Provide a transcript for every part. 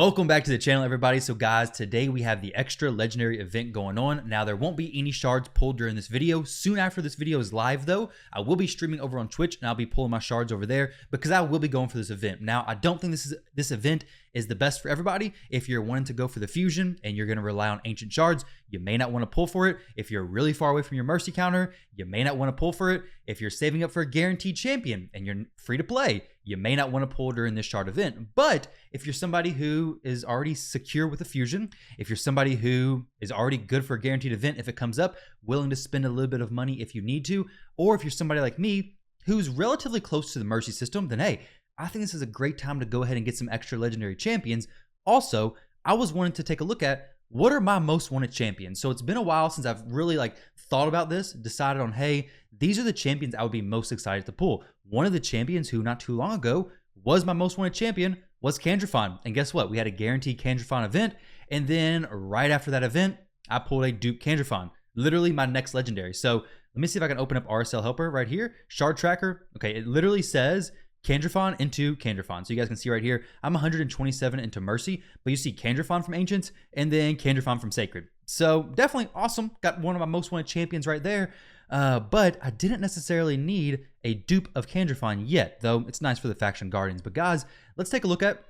Welcome back to the channel, everybody. So guys, today we have the extra legendary event going on. Now there won't be any shards pulled during this video. Soon after this video is live though, I will be streaming over on Twitch and I'll be pulling my shards over there because I will be going for this event. Now I don't think this event is the best for everybody. If you're wanting to go for the fusion and you're going to rely on ancient shards, you may not want to pull for it. If you're really far away from your mercy counter, you may not want to pull for it. If you're saving up for a guaranteed champion and you're free to play, you may not want to pull during this shard event. But if you're somebody who is already secure with a fusion, if you're somebody who is already good for a guaranteed event if it comes up, willing to spend a little bit of money if you need to, or if you're somebody like me who's relatively close to the mercy system, then hey, I think this is a great time to go ahead and get some extra legendary champions. Also, I was wanting to take a look at what are my most wanted champions. So it's been a while since I've really thought about this, decided on, hey, these are the champions I would be most excited to pull. One of the champions who not too long ago was my most wanted champion was Candrafon. And guess what? We had a guaranteed Candrafon event. And then right after that event, I pulled a dupe Candrafon, literally my next legendary. So let me see if I can open up RSL Helper right here. Shard Tracker. Okay, it literally says Candrafon into Candrafon. So you guys can see right here, I'm 127 into Mercy, but you see Candrafon from Ancients and then Candrafon from Sacred. So definitely awesome. Got one of my most wanted champions right there. But I didn't necessarily need a dupe of Candrafon yet, though it's nice for the Faction Guardians. But guys, let's take a look at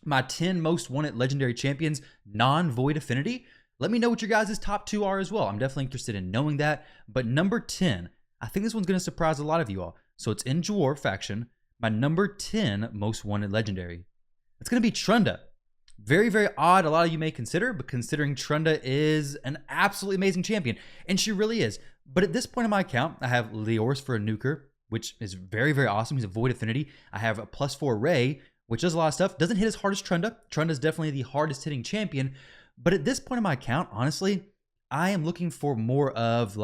my 10 most wanted legendary champions, non-void affinity. Let me know what your guys' top 2 are as well. I'm definitely interested in knowing that. But number 10, I think this one's going to surprise a lot of you all. So it's in Dwarf Faction. My number 10 most wanted legendary. It's going to be Trunda. Very, very odd, a lot of you may consider, but considering Trunda is an absolutely amazing champion, and she really is. But at this point in my account, I have Leoris for a nuker, which is very, very awesome. He's a void affinity. I have a +4 Ray, which does a lot of stuff. Doesn't hit as hard as Trunda. Trunda is definitely the hardest hitting champion. But at this point in my account, honestly, I am looking for more of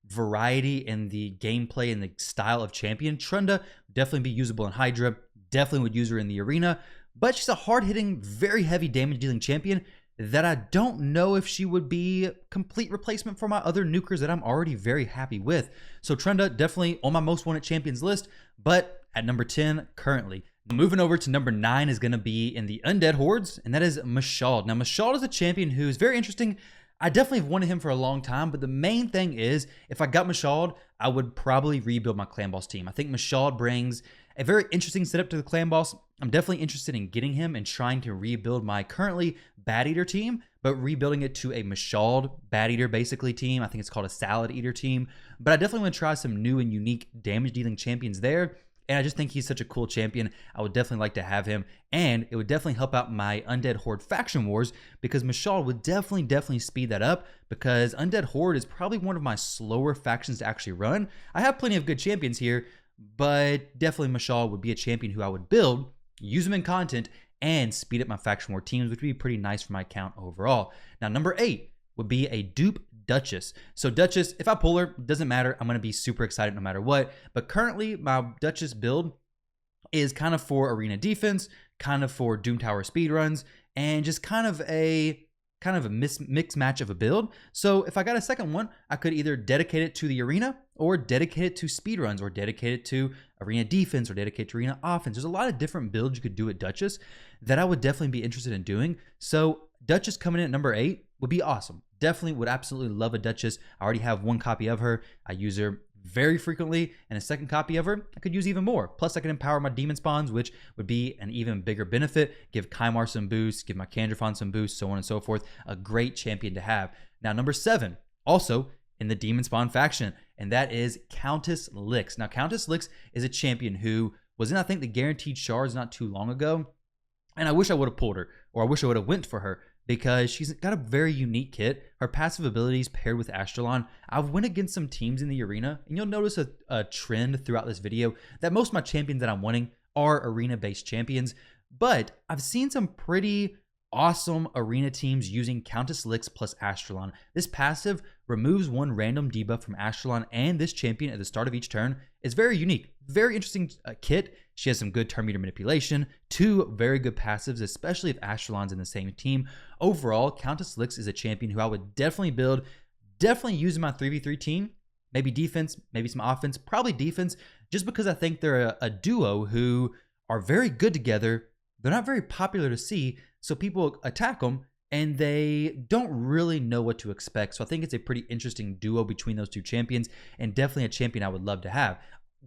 variety in the gameplay and the style of champion. Trunda definitely be usable in Hydra, definitely would use her in the arena, but she's a hard-hitting, very heavy damage-dealing champion that I don't know if she would be a complete replacement for my other nukers that I'm already very happy with. So Trunda definitely on my most wanted champions list, but at number 10 currently. Moving over to number 9 is going to be in the Undead Hordes, and that is Mashald. Now Mashald is a champion who's very interesting. I definitely have wanted him for a long time, but the main thing is if I got Mashald, I would probably rebuild my clan boss team. I think Mashald brings a very interesting setup to the clan boss. I'm definitely interested in getting him and trying to rebuild my currently Bat Eater team, but rebuilding it to a Mashald Bat Eater basically team. I think it's called a Salad Eater team, but I definitely want to try some new and unique damage dealing champions there. And I just think he's such a cool champion. I would definitely like to have him. And it would definitely help out my Undead Horde faction wars because Mashald would definitely speed that up because Undead Horde is probably one of my slower factions to actually run. I have plenty of good champions here, but definitely Mashald would be a champion who I would build, use him in content, and speed up my faction war teams, which would be pretty nice for my account overall. Now, number 8 would be a dupe Duchess. So Duchess, if I pull her, doesn't matter. I'm going to be super excited no matter what. But currently, my Duchess build is kind of for arena defense, kind of for Doom Tower speedruns, and just kind of a mixed match of a build. So if I got a second one, I could either dedicate it to the arena or dedicate it to speedruns or dedicate it to arena defense or dedicate it to arena offense. There's a lot of different builds you could do at Duchess that I would definitely be interested in doing. So Duchess coming in at number 8 would be awesome. Definitely would absolutely love a Duchess. I already have one copy of her. I use her very frequently, and a second copy of her I could use even more. Plus I can empower my demon spawns, which would be an even bigger benefit. Give Kymar some boosts, give my Candrafon some boosts, so on and so forth. A great champion to have. Now number 7, also in the demon spawn faction, and that is Countess Lix. Now Countess Lix is a champion who was in, I think, the guaranteed shards not too long ago, and I wish I would have pulled her, or I wish I would have went for her, because she's got a very unique kit. Her passive abilities paired with Astralon. I've went against some teams in the arena, and you'll notice a trend throughout this video that most of my champions that I'm winning are arena-based champions, but I've seen some pretty awesome arena teams using Countess Lix plus Astralon. This passive removes one random debuff from Astralon and this champion at the start of each turn. It's very unique, very interesting kit. She has some good turn meter manipulation, 2 very good passives, especially if Astralon's in the same team. Overall, Countess Lix is a champion who I would definitely build, definitely use in my 3v3 team. Maybe defense, maybe some offense, probably defense, just because I think they're a duo who are very good together. They're not very popular to see, So people attack them and they don't really know what to expect. So I think it's a pretty interesting duo between those two champions, and definitely a champion I would love to have.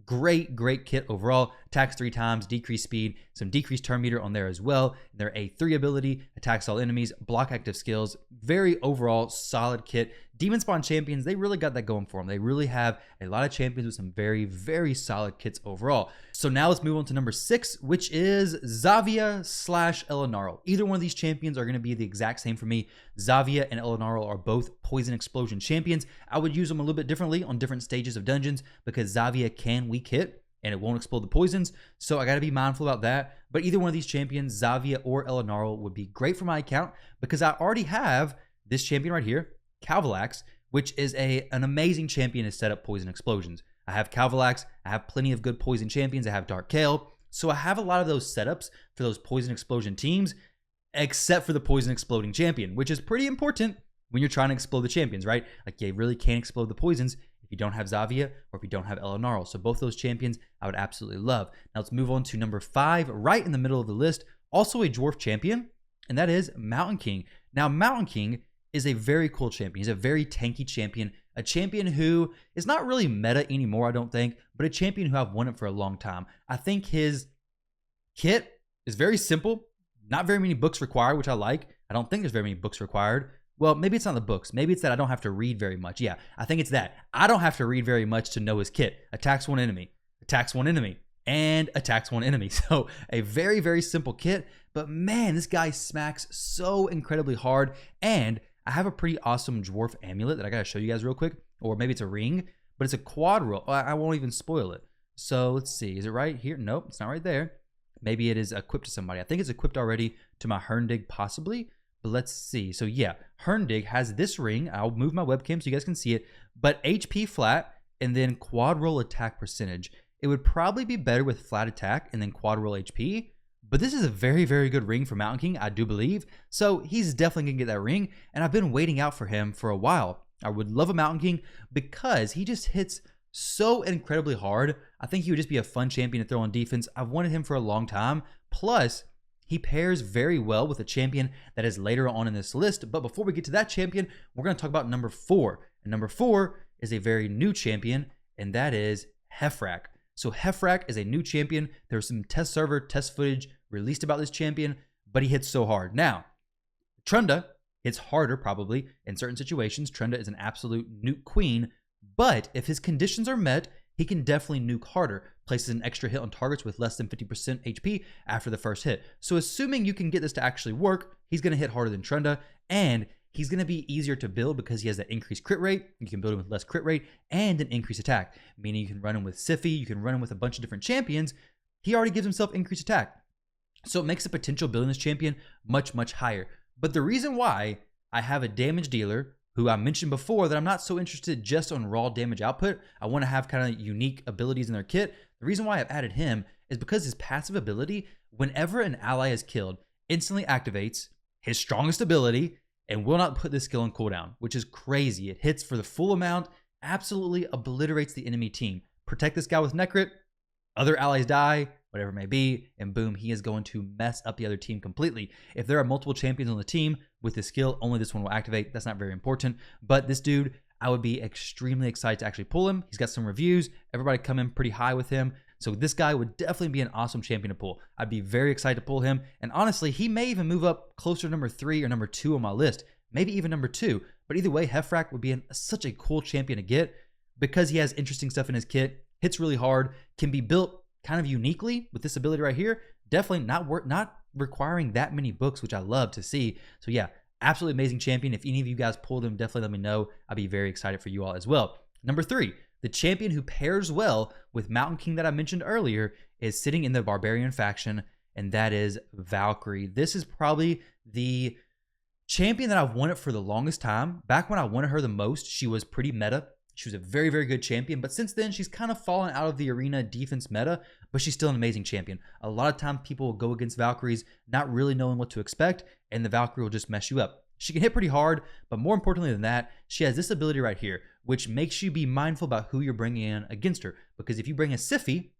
Great kit overall. Attacks 3 times, decreased speed, some decreased turn meter on there as well. Their A3 ability, attacks all enemies, block active skills. Very overall solid kit. Demon Spawn champions, they really got that going for them. They really have a lot of champions with some very solid kits overall. So now let's move on to number 6, which is Xavia / Elenarl. Either one of these champions are going to be the exact same for me. Xavia and Elenarl are both Poison Explosion champions. I would use them a little bit differently on different stages of dungeons because Xavia can weak hit and it won't explode the poisons. So I got to be mindful about that. But either one of these champions, Xavia or Elenarl, would be great for my account because I already have this champion right here, Calvalax, which is an amazing champion to set up poison explosions. I have Calvalax, I have plenty of good poison champions, I have Dark Kale, so I have a lot of those setups for those poison explosion teams, except for the poison exploding champion, which is pretty important when you're trying to explode the champions, right? Like you really can't explode the poisons if you don't have Xavia or if you don't have Elenarl. So both those champions I would absolutely love. Now let's move on to number 5, right in the middle of the list, also a dwarf champion, and that is Mountain King. Now Mountain King is a very cool champion. He's a very tanky champion, a champion who is not really meta anymore, I don't think, but a champion who I've wanted for a long time. I think his kit is very simple, not very many books required, which I like. I don't think there's very many books required. Well, maybe it's not the books. Maybe it's that I don't have to read very much. Yeah, I think it's that. I don't have to read very much to know his kit. Attacks one enemy, and attacks one enemy. So a very simple kit, but man, this guy smacks so incredibly hard. And I have a pretty awesome dwarf amulet that I gotta show you guys real quick, or maybe it's a ring, but it's a quad roll. I won't even spoil it. So let's see, is it right here? Nope, it's not right there. Maybe it is equipped to somebody. I think it's equipped already to my Herndig possibly, but let's see. So yeah, Herndig has this ring. I'll move my webcam so you guys can see it, but HP flat and then quad roll attack percentage. It would probably be better with flat attack and then quad roll HP, but this is a very good ring for Mountain King, I do believe. So he's definitely gonna get that ring, and I've been waiting out for him for a while. I would love a Mountain King because he just hits so incredibly hard. I think he would just be a fun champion to throw on defense. I've wanted him for a long time. Plus, he pairs very well with a champion that is later on in this list. But before we get to that champion, we're going to talk about number 4. And number 4 is a very new champion, and that is Hefrak. So Hefrak is a new champion. There's some test server, test footage released about this champion, but he hits so hard. Now, Trunda hits harder probably in certain situations. Trunda is an absolute nuke queen, but if his conditions are met, he can definitely nuke harder, places an extra hit on targets with less than 50% HP after the first hit. So assuming you can get this to actually work, he's going to hit harder than Trunda, and he's going to be easier to build because he has that increased crit rate. You can build him with less crit rate and an increased attack, meaning you can run him with Siphi, you can run him with a bunch of different champions. He already gives himself increased attack. So it makes the potential building this champion much higher. But the reason why I have a damage dealer who I mentioned before that I'm not so interested just on raw damage output, I want to have kind of unique abilities in their kit. The reason why I've added him is because his passive ability, whenever an ally is killed, instantly activates his strongest ability and will not put this skill on cooldown, which is crazy. It hits for the full amount, absolutely obliterates the enemy team. Protect this guy with Necrit, other allies die, whatever it may be, and boom, he is going to mess up the other team completely. If there are multiple champions on the team with this skill, only this one will activate. That's not very important, but this dude, I would be extremely excited to actually pull him. He's got some reviews. Everybody come in pretty high with him. So this guy would definitely be an awesome champion to pull. I'd be very excited to pull him. And honestly, he may even move up closer to number 3 or number 2 on my list. Maybe even number 2. But either way, Hefrak would be such a cool champion to get because he has interesting stuff in his kit, hits really hard, can be built kind of uniquely with this ability right here. Definitely not requiring that many books, which I love to see. So yeah, absolutely amazing champion. If any of you guys pulled him, definitely let me know. I'd be very excited for you all as well. Number 3, the champion who pairs well with Mountain King that I mentioned earlier is sitting in the Barbarian faction, and that is Valkyrie. This is probably the champion that I've wanted for the longest time. Back when I wanted her the most, she was pretty meta. She was a very good champion, but since then, she's kind of fallen out of the arena defense meta, but she's still an amazing champion. A lot of times, people will go against Valkyries not really knowing what to expect, and the Valkyrie will just mess you up. She can hit pretty hard, but more importantly than that, she has this ability right here, which makes you be mindful about who you're bringing in against her. Because if you bring a Siphi,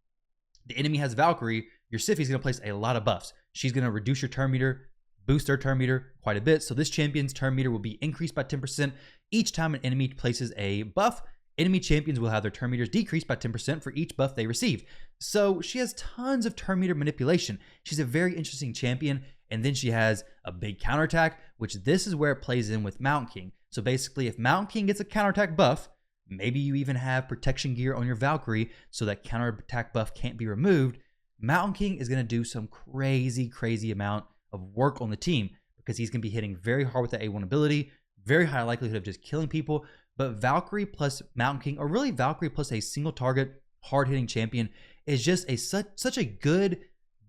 the enemy has Valkyrie, your Siphi is going to place a lot of buffs. She's going to reduce your turn meter boost their turn meter quite a bit. So this champion's turn meter will be increased by 10% each time an enemy places a buff. Enemy champions will have their turn meters decreased by 10% for each buff they receive. So she has tons of turn meter manipulation. She's a very interesting champion. And then she has a big counterattack, which this is where it plays in with Mountain King. So basically, if Mountain King gets a counterattack buff, maybe you even have protection gear on your Valkyrie so that counterattack buff can't be removed. Mountain King is going to do some crazy amount of work on the team because he's going to be hitting very hard with the A1 ability, very high likelihood of just killing people. But Valkyrie plus Mountain King, or really Valkyrie plus a single target hard-hitting champion, is just such a good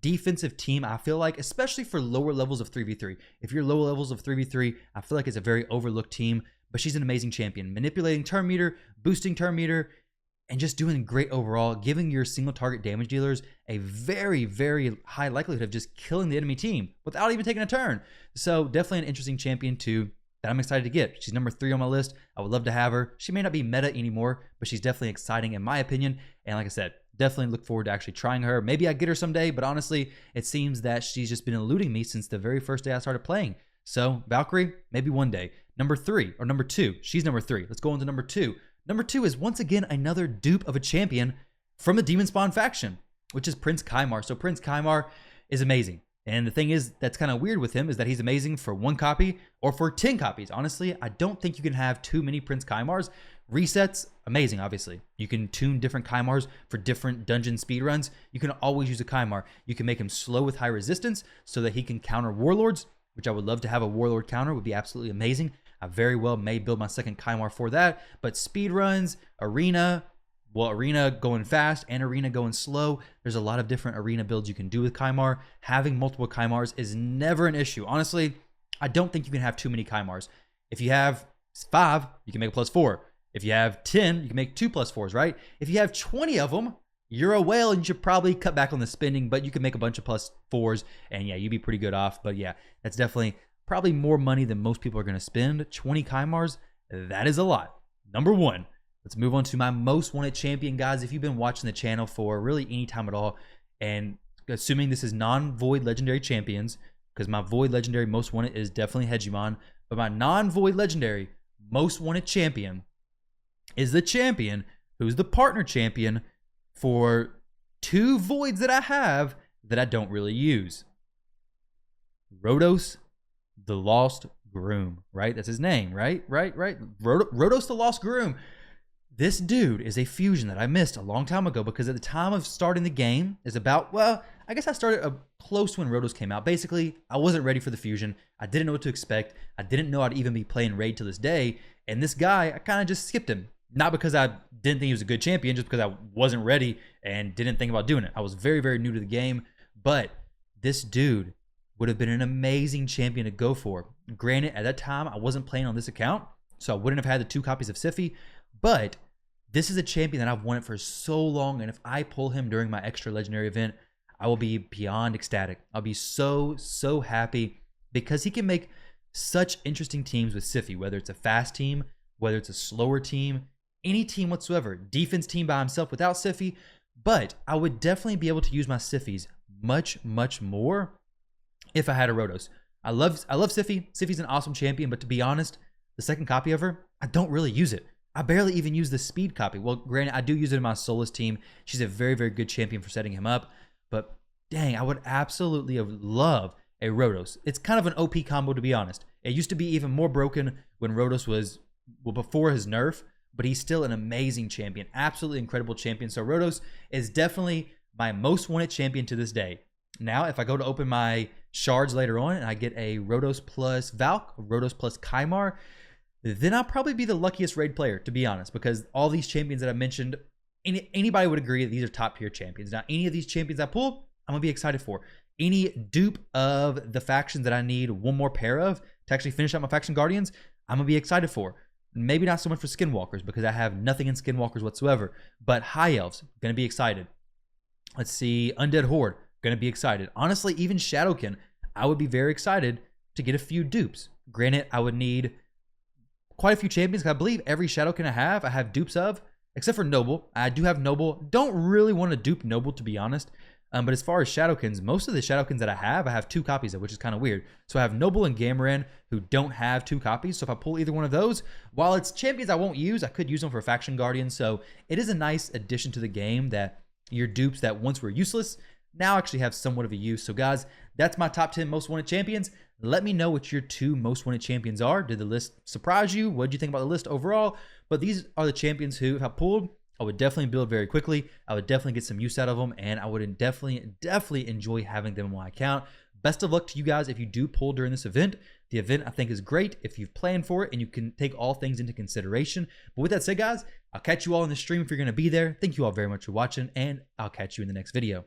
defensive team, I feel like, especially for lower levels of 3v3. If you're lower levels of 3v3, I feel like it's a very overlooked team, but she's an amazing champion. Manipulating turn meter, boosting turn meter, and just doing great overall, giving your single target damage dealers a very high likelihood of just killing the enemy team without even taking a turn. So definitely an interesting champion that I'm excited to get. She's number 3 on my list. I would love to have her. She may not be meta anymore, but she's definitely exciting in my opinion. And like I said, definitely look forward to actually trying her. Maybe I get her someday, but honestly, it seems that she's just been eluding me since the very first day I started playing. So Valkyrie, maybe one day. Number 2. She's number 3. Let's go on to number 2. Number 2 is once again another dupe of a champion from the Demon Spawn faction, which is Prince Kymar. So Prince Kymar is amazing. And the thing is, that's kind of weird with him, is that he's amazing for 1 copy or for 10 copies. Honestly, I don't think you can have too many Prince Kymars. Resets, amazing, obviously. You can tune different Kymars for different dungeon speedruns. You can always use a Kymar. You can make him slow with high resistance so that he can counter warlords, which I would love to have a warlord counter. Would be absolutely amazing. I very well may build my second Kymar for that. But speedruns, arena going fast and arena going slow. There's a lot of different arena builds you can do with Kymar. Having multiple Kymars is never an issue. Honestly, I don't think you can have too many Kymars. If you have 5, you can make a +4. If you have 10, you can make 2 +4s, right? If you have 20 of them, you're a whale and you should probably cut back on the spending, but you can make a bunch of +4s and yeah, you'd be pretty good off. But yeah, that's definitely probably more money than most people are going to spend. 20 Kymars, that is a lot. Number 1. Let's move on to my most wanted champion, guys. If you've been watching the channel for really any time at all, and assuming this is non-void legendary champions, because my void legendary most wanted is definitely Hegemon, but my non-void legendary most wanted champion is the champion who's the partner champion for 2 voids that I have that I don't really use. Rhodos, the Lost Groom, right? That's his name, right? Rhodos, the Lost Groom. This dude is a fusion that I missed a long time ago because at the time of starting the game is about, well, I guess I started close when Rhodos came out. Basically, I wasn't ready for the fusion. I didn't know what to expect. I didn't know I'd even be playing Raid to this day. And this guy, I kind of just skipped him. Not because I didn't think he was a good champion, just because I wasn't ready and didn't think about doing it. I was very new to the game. But this dude would have been an amazing champion to go for. Granted, at that time, I wasn't playing on this account, so I wouldn't have had the 2 copies of Siphi. But this is a champion that I've wanted for so long, and if I pull him during my extra legendary event, I will be beyond ecstatic. I'll be so happy because he can make such interesting teams with Siphi, whether it's a fast team, whether it's a slower team, any team whatsoever. Defense team by himself without Siphi, but I would definitely be able to use my Siphis much more if I had a Rhodos. I love Siphi. Siphi's an awesome champion, but to be honest, the second copy of her, I don't really use it. I barely even use the speed copy. Well, granted, I do use it in my Solus team. She's a very good champion for setting him up. But dang, I would absolutely love a Rhodos. It's kind of an OP combo, to be honest. It used to be even more broken when Rhodos was, well, before his nerf, but he's still an amazing champion. Absolutely incredible champion. So Rhodos is definitely my most wanted champion to this day. Now, if I go to open my shards later on and I get a Rhodos plus Valk, Rhodos plus Kymar, then I'll probably be the luckiest raid player, to be honest, because all these champions that I mentioned, anybody would agree that these are top tier champions. Now, any of these champions I pull, I'm going to be excited for. Any dupe of the factions that I need 1 more pair of to actually finish out my faction guardians, I'm going to be excited for. Maybe not so much for skinwalkers because I have nothing in skinwalkers whatsoever, but high elves, going to be excited. Let's see, Undead Horde, going to be excited. Honestly, even Shadowkin, I would be very excited to get a few dupes. Granted, I would need quite a few champions. I believe every Shadowkin I have dupes of, except for Noble. I do have Noble. Don't really want to dupe Noble, to be honest. But as far as Shadowkins, most of the Shadowkins that I have 2 copies of, which is kind of weird. So I have Noble and Gamaran who don't have 2 copies. So if I pull either one of those, while it's champions I won't use, I could use them for Faction Guardian. So it is a nice addition to the game that your dupes that once were useless now actually have somewhat of a use. So guys, that's my top 10 most wanted champions. Let me know what your 2 most wanted champions are. Did the list surprise you? What did you think about the list overall? But these are the champions who, if I pulled, I would definitely build very quickly. I would definitely get some use out of them, and I would definitely enjoy having them on my account. Best of luck to you guys if you do pull during this event. The event, I think, is great if you've planned for it and you can take all things into consideration. But with that said, guys, I'll catch you all in the stream if you're going to be there. Thank you all very much for watching, and I'll catch you in the next video.